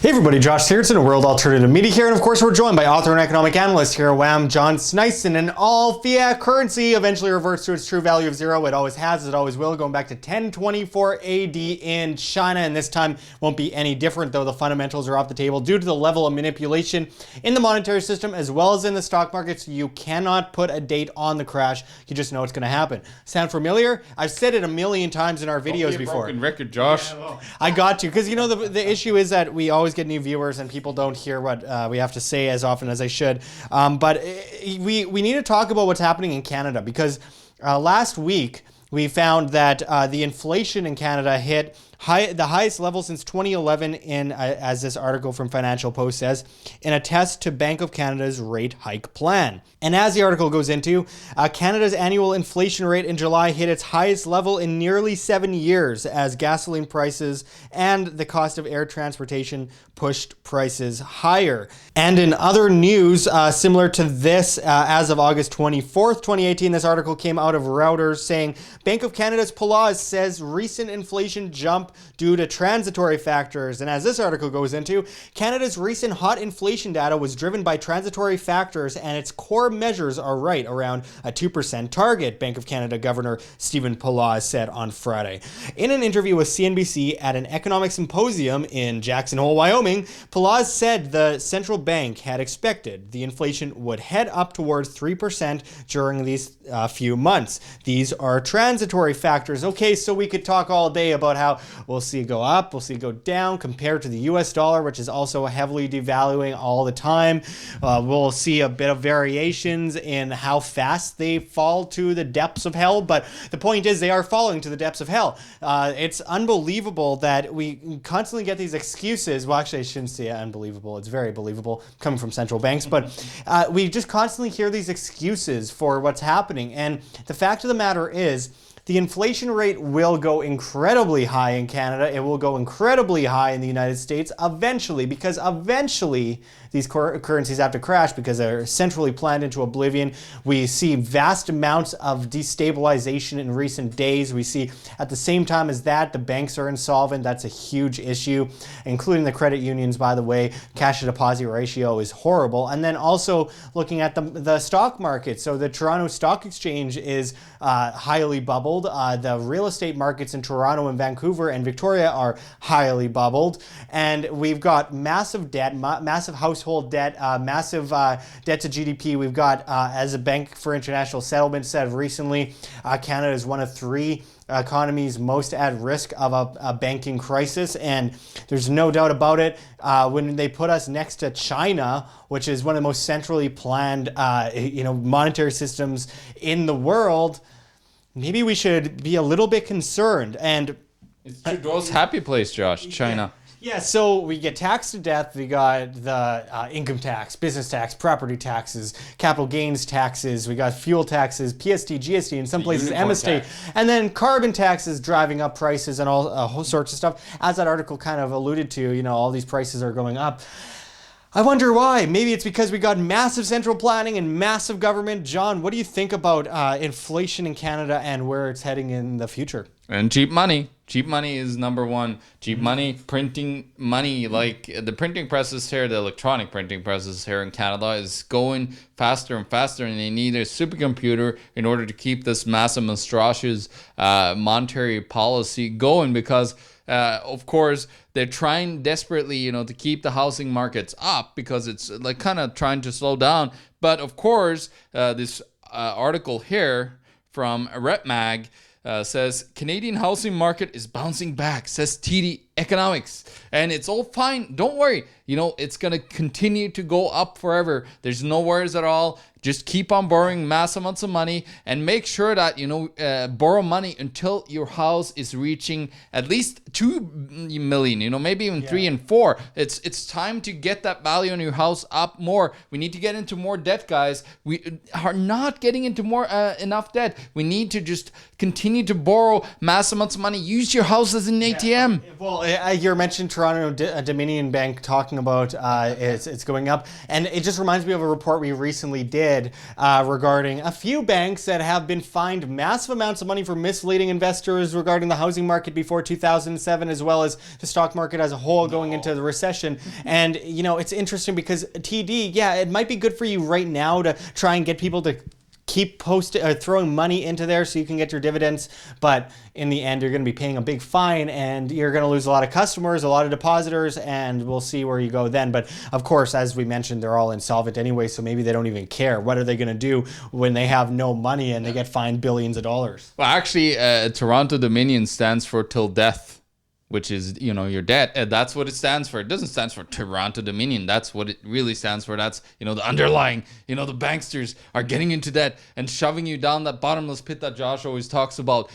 Hey everybody, Josh Sigurdson, World Alternative Media here, and of course we're joined by author and economic analyst here at WAM, John Sneisen. And all fiat currency eventually reverts to its true value of zero. It always has, it always will, going back to 1024 AD in China, and this time won't be any different, though the fundamentals are off the table due to the level of manipulation in the monetary system as well as in the stock markets. You cannot put a date on the crash, you just know it's going to happen. Sound familiar? I've said it a million times in our videos before. Broken record, Josh. Yeah, well, I got to, because you know the issue is that we always get new viewers and people don't hear what we have to say as often as they should. But we need to talk about what's happening in Canada, because last week we found that the inflation in Canada hit the highest level since 2011 in, as this article from Financial Post says, in a test to Bank of Canada's rate hike plan. And as the article goes into, Canada's annual inflation rate in July hit its highest level in nearly 7 years as gasoline prices and the cost of air transportation pushed prices higher. And in other news similar to this, as of August 24th, 2018, this article came out of Reuters saying Bank of Canada's Poloz says recent inflation jump due to transitory factors. And as this article goes into, Canada's recent hot inflation data was driven by transitory factors, and its core measures are right around a 2% target, Bank of Canada Governor Stephen Poloz said on Friday. In an interview with CNBC at an economic symposium in Jackson Hole, Wyoming, Poloz said the central bank had expected the inflation would head up towards 3% during these few months. These are transitory factors. Okay, so we could talk all day about how we'll see it go up, we'll see it go down compared to the US dollar, which is also heavily devaluing all the time. We'll see a bit of variations in how fast they fall to the depths of hell, but the point is they are falling to the depths of hell. It's unbelievable that we constantly get these excuses. Well, actually, I shouldn't say unbelievable. It's very believable coming from central banks, but we just constantly hear these excuses for what's happening. And the fact of the matter is, the inflation rate will go incredibly high in Canada. It will go incredibly high in the United States eventually, because eventually these currencies have to crash because they're centrally planned into oblivion. We see vast amounts of destabilization in recent days. We see at the same time as that, the banks are insolvent. That's a huge issue, including the credit unions, by the way. Cash to deposit ratio is horrible. And then also looking at the stock market. So the Toronto Stock Exchange is highly bubbled. The real estate markets in Toronto and Vancouver and Victoria are highly bubbled. And we've got massive debt, massive household debt, massive debt to GDP. We've got, as a Bank for International Settlement said recently, Canada is one of 3 economies most at risk of a banking crisis, and there's no doubt about it. When they put us next to China, which is one of the most centrally planned monetary systems in the world, maybe we should be a little bit concerned. And it's Trudeau's happy place, Josh, China. Yeah, so we get taxed to death. We got the income tax, business tax, property taxes, capital gains taxes. We got fuel taxes, PST, GST, in some places MST, and then carbon taxes driving up prices and all whole sorts of stuff. As that article kind of alluded to, all these prices are going up. I wonder why. Maybe it's because we got massive central planning and massive government. John, what do you think about inflation in Canada and where it's heading in the future? And cheap money. Cheap money is number one. Cheap money, printing money, like the printing presses here, the electronic printing presses here in Canada is going faster and faster, and they need a supercomputer in order to keep this massive monstrous monetary policy going, because of course, they're trying desperately, to keep the housing markets up because it's like kind of trying to slow down. But of course, this article here from RepMag says Canadian housing market is bouncing back, says TD Economics, and it's all fine. Don't worry. It's going to continue to go up forever. There's no worries at all. Just keep on borrowing mass amounts of money and make sure that, borrow money until your house is reaching at least 2 million, maybe even 3 and 4. It's time to get that value on your house up more. We need to get into more debt, guys. We are not getting into more enough debt. We need to just continue to borrow mass amounts of money. Use your house as an ATM. Well, you mentioned Toronto Dominion Bank talking about it's going up, and it just reminds me of a report we recently did regarding a few banks that have been fined massive amounts of money for misleading investors regarding the housing market before 2007, as well as the stock market as a whole going into the recession. And it's interesting because TD, it might be good for you right now to try and get people to keep throwing money into there so you can get your dividends, but in the end you're going to be paying a big fine and you're going to lose a lot of customers, a lot of depositors, and we'll see where you go then. But of course, as we mentioned, they're all insolvent anyway, so maybe they don't even care. What are they going to do when they have no money and they get fined billions of dollars? Well, actually, Toronto Dominion stands for till death, which is, your debt. That's what it stands for. It doesn't stand for Toronto Dominion. That's what it really stands for. That's, the underlying, the banksters are getting into debt and shoving you down that bottomless pit that Josh always talks about,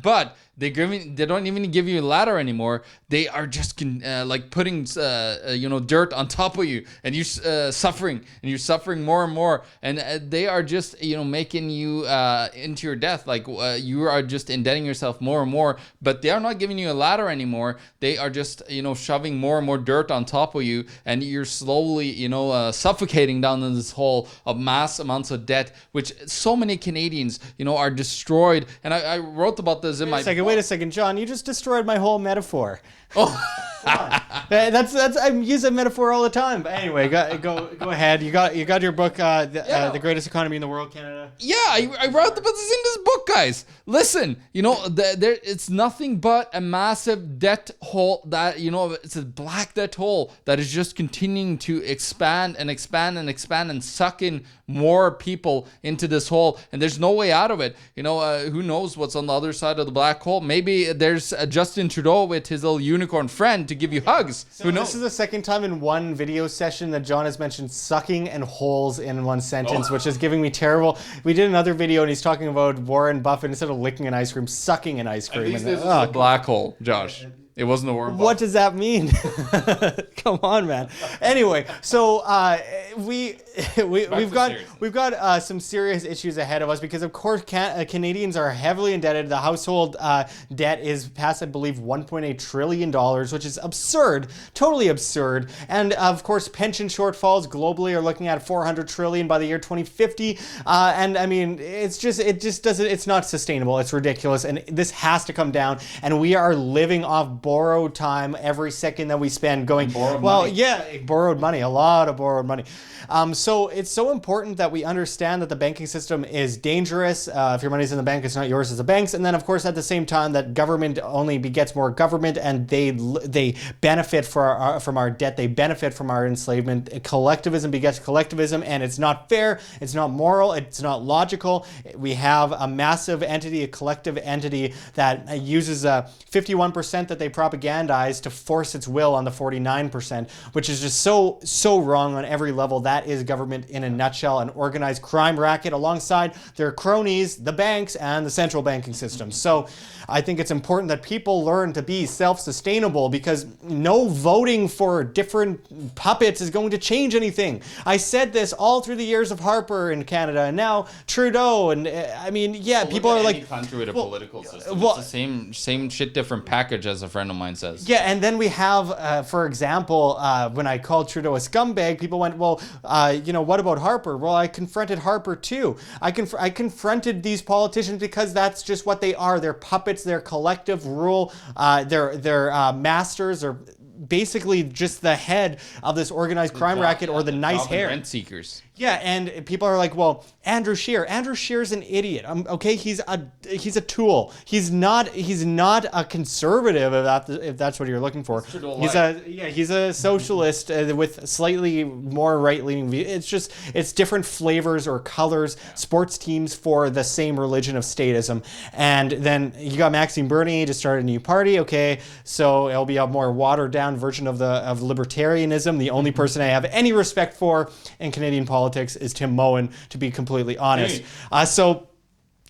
but they don't even give you a ladder anymore. They are just putting dirt on top of you, and you're suffering, and you're suffering more and more, and they are just making you into your death. You are just indebting yourself more and more, but they are not giving you a ladder anymore. They are just shoving more and more dirt on top of you, and you're slowly suffocating down in this hole of mass amounts of debt, which so many Canadians are destroyed. And I wrote about this in my Wait a second, John. You just destroyed my whole metaphor. Oh, that's I use that metaphor all the time. But anyway, go ahead. You got your book, the greatest economy in the world, Canada. Yeah, I wrote about this in this book, guys. Listen, it's nothing but a massive debt hole that it's a black debt hole that is just continuing to expand and expand and expand and suck in more people into this hole, and there's no way out of it. Who knows what's on the other side of the black hole? Maybe there's Justin Trudeau with his little unicorn friend to give you hugs. So Who knows? This is the second time in one video session that John has mentioned sucking and holes in one sentence, which is giving me terrible. We did another video and he's talking about Warren Buffett, instead of licking an ice cream, sucking an ice cream. At least this is a black hole, Josh. It wasn't a Warren Buffett. What does that mean? Come on, man. Anyway, so we've got some serious issues ahead of us because, of course, Canadians are heavily indebted. The household debt is past, I believe, $1.8 trillion, which is absurd, totally absurd. And of course, pension shortfalls globally are looking at $400 trillion by the year 2050. And I mean, it just doesn't. It's not sustainable. It's ridiculous, and this has to come down. And we are living off borrowed time every second that we spend going. Borrowed money, a lot of borrowed money. So it's so important that we understand that the banking system is dangerous. If your money's in the bank, it's not yours, it's the bank's. And then, of course, at the same time, that government only begets more government, and they benefit from our debt. They benefit from our enslavement. Collectivism begets collectivism, and it's not fair. It's not moral. It's not logical. We have a massive entity, a collective entity that uses 51% that they propagandize to force its will on the 49%, which is just so wrong on every level. That is government in a nutshell, an organized crime racket alongside their cronies, the banks, and the central banking system. So I think it's important that people learn to be self-sustainable, because no voting for different puppets is going to change anything. I said this all through the years of Harper in Canada, and now Trudeau, and people are like, country with a political system. It's the same shit, different package, as a friend of mine says. Yeah, and then we have, for example, when I called Trudeau a scumbag, people went, well, what about Harper? Well, I confronted Harper too. I confronted these politicians because that's just what they are. They're puppets. They're collective rule. They're masters, or basically just the head of this organized crime racket, or the nice hair. Rent seekers. Yeah, and people are like, well, Andrew Scheer's an idiot. Okay, he's a tool. He's not a conservative, if that's what you're looking for. He's a socialist with slightly more right-leaning views. It's different flavors or colors, sports teams for the same religion of statism. And then you got Maxime Bernier to start a new party. Okay, so it'll be a more watered down version of libertarianism. The only person I have any respect for in Canadian politics is Tim Moen, to be completely honest. Hey. So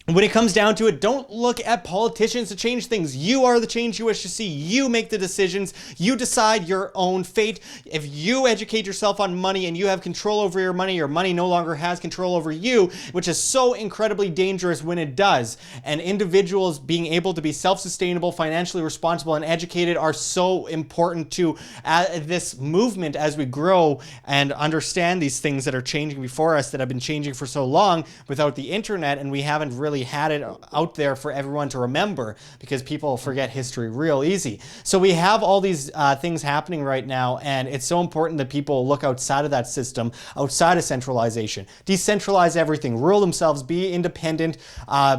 when it comes down to it, don't look at politicians to change things. You are the change you wish to see. You make the decisions. You decide your own fate. If you educate yourself on money and you have control over your money no longer has control over you, which is so incredibly dangerous when it does. And individuals being able to be self-sustainable, financially responsible, and educated are so important to this movement as we grow and understand these things that are changing before us, that have been changing for so long without the internet, and we haven't really had it out there for everyone to remember because people forget history real easy. So we have all these things happening right now, and it's so important that people look outside of that system, outside of centralization, decentralize everything, rule themselves, be independent,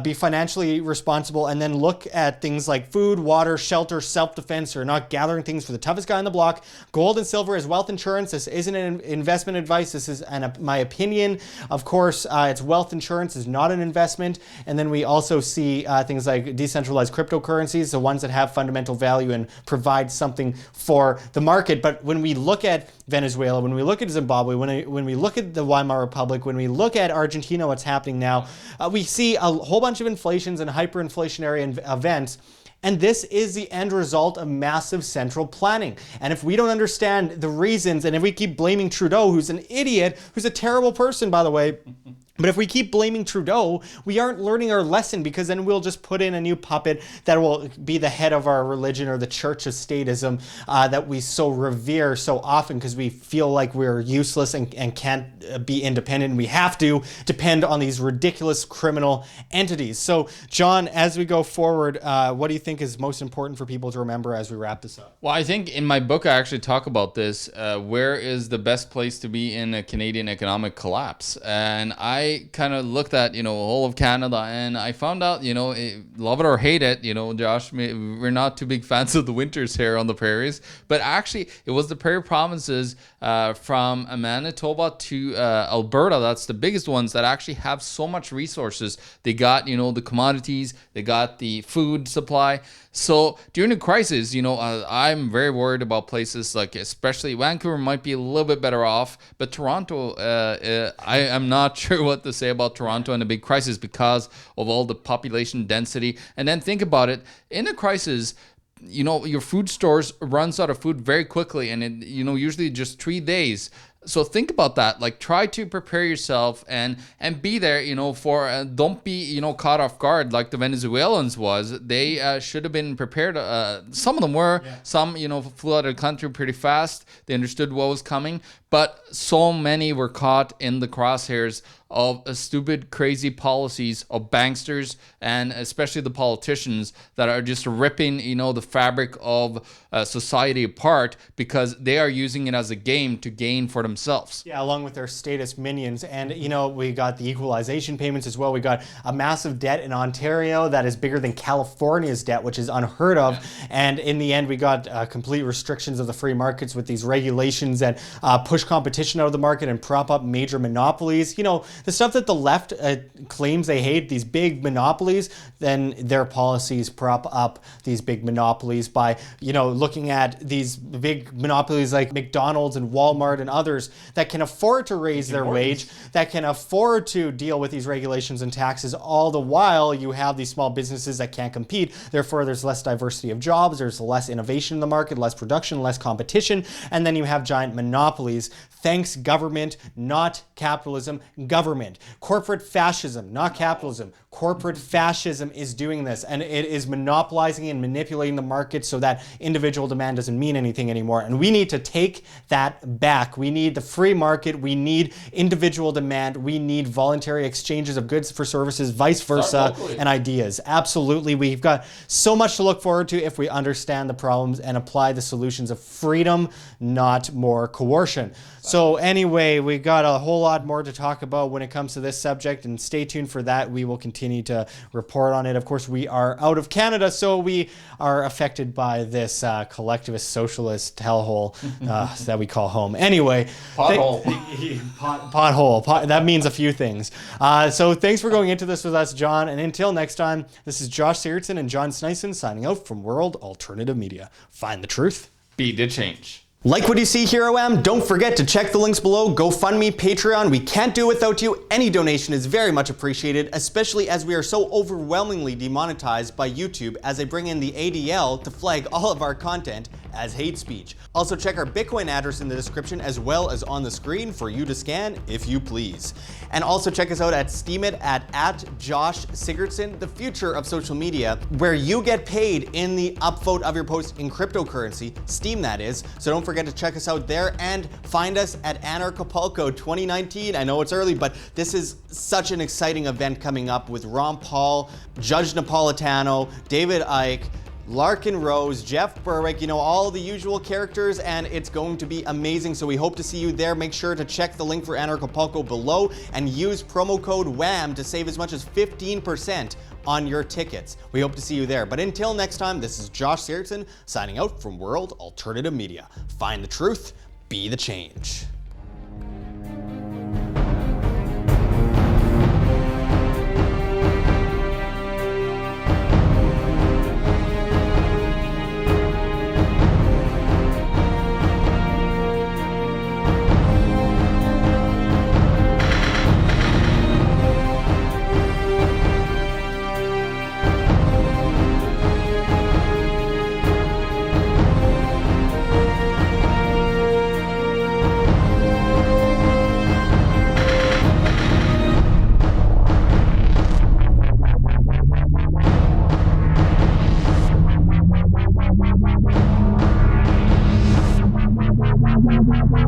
be financially responsible, and then look at things like food, water, shelter, self-defense, or not gathering things for the toughest guy on the block. Gold and silver is wealth insurance. This isn't an investment advice. This is my opinion. Of course, it's wealth insurance, is not an investment. And then we also see things like decentralized cryptocurrencies, the ones that have fundamental value and provide something for the market. But when we look at Venezuela, when we look at Zimbabwe, when we look at the Weimar Republic, when we look at Argentina, what's happening now, we see a whole bunch of inflations and hyperinflationary events. And this is the end result of massive central planning. And if we don't understand the reasons, and if we keep blaming Trudeau, who's an idiot, who's a terrible person, by the way, but if we keep blaming Trudeau, we aren't learning our lesson, because then we'll just put in a new puppet that will be the head of our religion, or the church of statism that we so revere so often because we feel like we're useless and can't be independent. And we have to depend on these ridiculous criminal entities. So, John, as we go forward, what do you think is most important for people to remember as we wrap this up? Well, I think in my book, I actually talk about this. Where is the best place to be in a Canadian economic collapse? And I kind of looked at, whole of Canada, and I found out, love it or hate it, Josh, we're not too big fans of the winters here on the prairies, but actually it was the prairie provinces from Manitoba to Alberta, that's the biggest ones, that actually have so much resources. They got, the commodities, they got the food supply. So during the crisis, I'm very worried about places like, especially Vancouver might be a little bit better off, but Toronto, I am not sure what to say about Toronto in a big crisis because of all the population density. And then think about it, in a crisis, your food stores runs out of food very quickly, and it, usually just 3 days. So think about that. Like, try to prepare yourself and be there, for don't be, caught off guard like the Venezuelans was. They should have been prepared. Some of them were. Yeah. Some, flew out of the country pretty fast. They understood what was coming. But so many were caught in the crosshairs of stupid, crazy policies of banksters, and especially the politicians that are just ripping, the fabric of society apart because they are using it as a game to gain for themselves. Yeah, along with their status minions. And, we got the equalization payments as well. We got a massive debt in Ontario that is bigger than California's debt, which is unheard of. Yeah. And in the end, we got complete restrictions of the free markets with these regulations that push competition out of the market and prop up major monopolies. The stuff that the left claims they hate, these big monopolies, then their policies prop up these big monopolies by, looking at these big monopolies like McDonald's and Walmart and others that can afford to raise their wage, that can afford to deal with these regulations and taxes. All the while, you have these small businesses that can't compete. Therefore, there's less diversity of jobs, there's less innovation in the market, less production, less competition, and then you have giant monopolies. Thanks, government, not capitalism, government. Corporate fascism, not capitalism. Corporate fascism is doing this, and it is monopolizing and manipulating the market so that individual demand doesn't mean anything anymore. And we need to take that back. We need the free market. We need individual demand. We need voluntary exchanges of goods for services, vice versa, and ideas. Absolutely. We've got so much to look forward to if we understand the problems and apply the solutions of freedom, not more coercion. So anyway, we got a whole lot more to talk about when it comes to this subject, and stay tuned for that. We will continue to report on it. Of course, we are out of Canada, so we are affected by this collectivist socialist hellhole that we call home. Anyway, pothole. Pothole. That means a few things. So thanks for going into this with us, John. And until next time, this is Josh Sigurdson and John Sneisen signing out from World Alternative Media. Find the truth. Be the change. Like what you see here, OM? Don't forget to check the links below. GoFundMe, Patreon. We can't do it without you. Any donation is very much appreciated, especially as we are so overwhelmingly demonetized by YouTube as they bring in the ADL to flag all of our content as hate speech. Also check our Bitcoin address in the description as well as on the screen for you to scan if you please. And also check us out at Steemit at Josh Sigurdson, the future of social media, where you get paid in the upvote of your post in cryptocurrency, Steem that is. So don't forget to check us out there and find us at Anarchapulco 2019. I know it's early, but this is such an exciting event coming up with Ron Paul, Judge Napolitano, David Icke, Larkin Rose, Jeff Berwick, you know, all the usual characters, and it's going to be amazing. So we hope to see you there. Make sure to check the link for Anarchapulco below and use promo code WHAM to save as much as 15% on your tickets. We hope to see you there. But until next time, this is Josh Sigurdson signing out from World Alternative Media. Find the truth, be the change.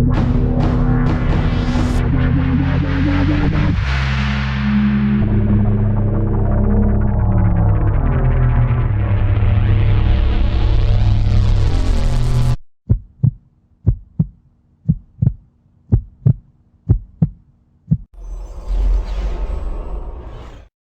Wow.